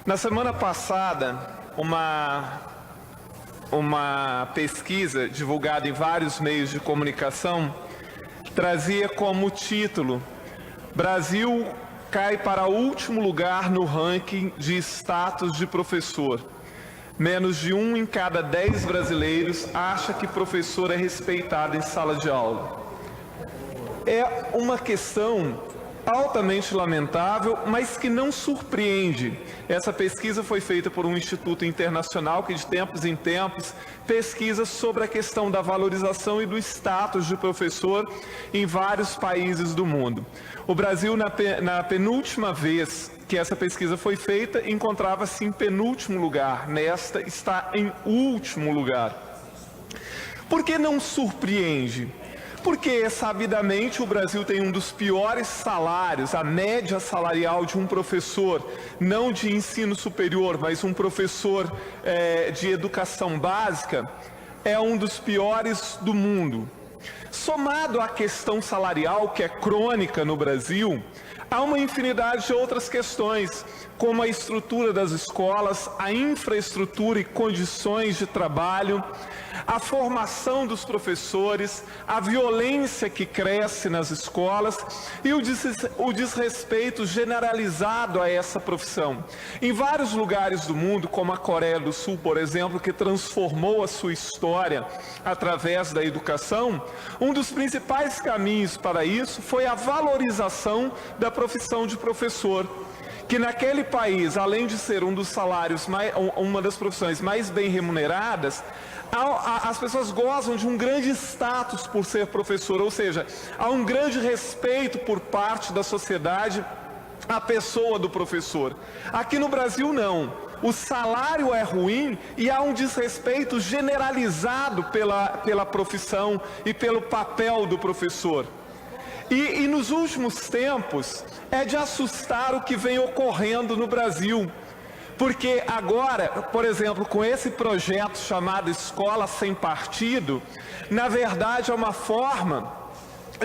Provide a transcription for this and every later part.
Na semana passada, uma pesquisa divulgada em vários meios de comunicação trazia como título: Brasil cai para o último lugar no ranking de status de professor. Menos de 1 em cada 10 brasileiros acha que professor é respeitado em sala de aula. É uma questão altamente lamentável, mas que não surpreende. Essa pesquisa foi feita por um instituto internacional que de tempos em tempos pesquisa sobre a questão da valorização e do status de professor em vários países do mundo. O Brasil, na penúltima vez que essa pesquisa foi feita, encontrava-se em penúltimo lugar. Nesta, está em último lugar. Por que não surpreende? Porque, sabidamente, o Brasil tem um dos piores salários. A média salarial de um professor, não de ensino superior, mas um professor de educação básica, é um dos piores do mundo. Somado à questão salarial, que é crônica no Brasil, há uma infinidade de outras questões, como a estrutura das escolas, a infraestrutura e condições de trabalho, a formação dos professores, a violência que cresce nas escolas e o desrespeito generalizado a essa profissão. Em vários lugares do mundo, como a Coreia do Sul, por exemplo, que transformou a sua história através da educação, um dos principais caminhos para isso foi a valorização da profissão de professor, que naquele país, além de ser um dos salários, uma das profissões mais bem remuneradas, as pessoas gozam de um grande status por ser professor, ou seja, há um grande respeito por parte da sociedade à pessoa do professor. Aqui no Brasil não. O salário é ruim e há um desrespeito generalizado pela profissão e pelo papel do professor. E nos últimos tempos é de assustar o que vem ocorrendo no Brasil. Porque agora, por exemplo, com esse projeto chamado Escola Sem Partido, na verdade é uma forma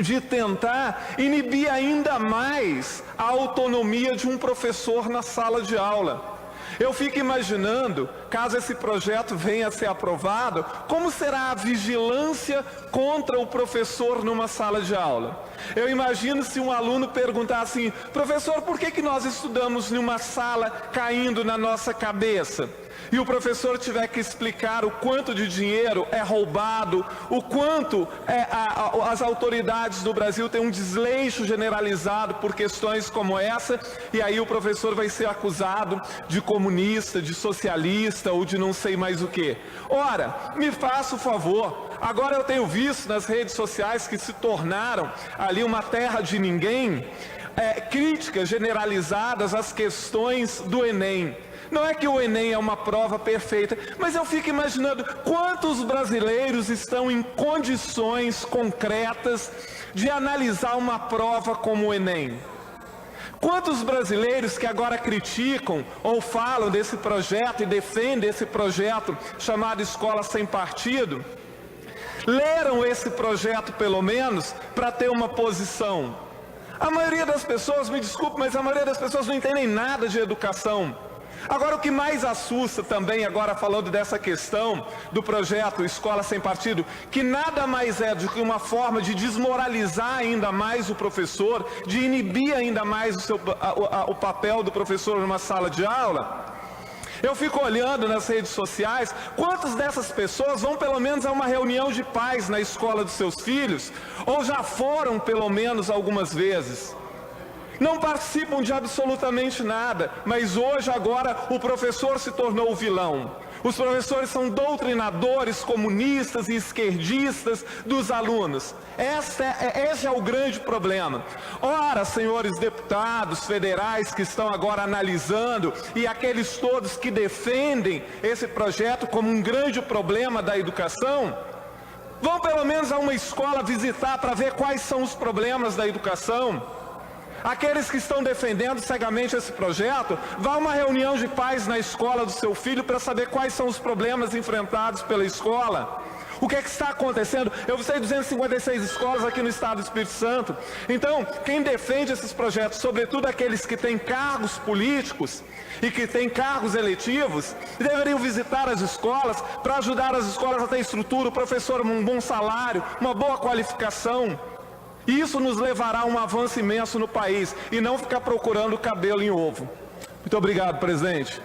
de tentar inibir ainda mais a autonomia de um professor na sala de aula. Eu fico imaginando, caso esse projeto venha a ser aprovado, como será a vigilância contra o professor numa sala de aula. Eu imagino se um aluno perguntar assim: professor, por que nós estudamos numa sala caindo na nossa cabeça? E o professor tiver que explicar o quanto de dinheiro é roubado, o quanto as autoridades do Brasil têm um desleixo generalizado por questões como essa, e aí o professor vai ser acusado de comunista, de socialista ou de não sei mais o que. Ora, me faça o favor, agora eu tenho visto nas redes sociais que se tornaram ali uma terra de ninguém, críticas generalizadas às questões do Enem. Não é que o Enem é uma prova perfeita, mas eu fico imaginando quantos brasileiros estão em condições concretas de analisar uma prova como o Enem. Quantos brasileiros que agora criticam ou falam desse projeto e defendem esse projeto chamado Escola Sem Partido, leram esse projeto pelo menos para ter uma posição? A maioria das pessoas, me desculpe, mas a maioria das pessoas não entendem nada de educação. Agora, o que mais assusta também, agora falando dessa questão do projeto Escola Sem Partido, que nada mais é do que uma forma de desmoralizar ainda mais o professor, de inibir ainda mais o papel do professor numa sala de aula. Eu fico olhando nas redes sociais, quantas dessas pessoas vão pelo menos a uma reunião de pais na escola dos seus filhos, ou já foram pelo menos algumas vezes. Não participam de absolutamente nada, mas hoje agora o professor se tornou o vilão. Os professores são doutrinadores comunistas e esquerdistas dos alunos. Esse é o grande problema. Ora, senhores deputados federais que estão agora analisando, e aqueles todos que defendem esse projeto como um grande problema da educação, vão pelo menos a uma escola visitar para ver quais são os problemas da educação. Aqueles que estão defendendo cegamente esse projeto, vá a uma reunião de pais na escola do seu filho para saber quais são os problemas enfrentados pela escola. O que é que está acontecendo? Eu visitei 256 escolas aqui no estado do Espírito Santo. Então, quem defende esses projetos, sobretudo aqueles que têm cargos políticos e que têm cargos eletivos, deveriam visitar as escolas para ajudar as escolas a ter estrutura, o professor um bom salário, uma boa qualificação. Isso nos levará a um avanço imenso no país e não ficar procurando cabelo em ovo. Muito obrigado, presidente.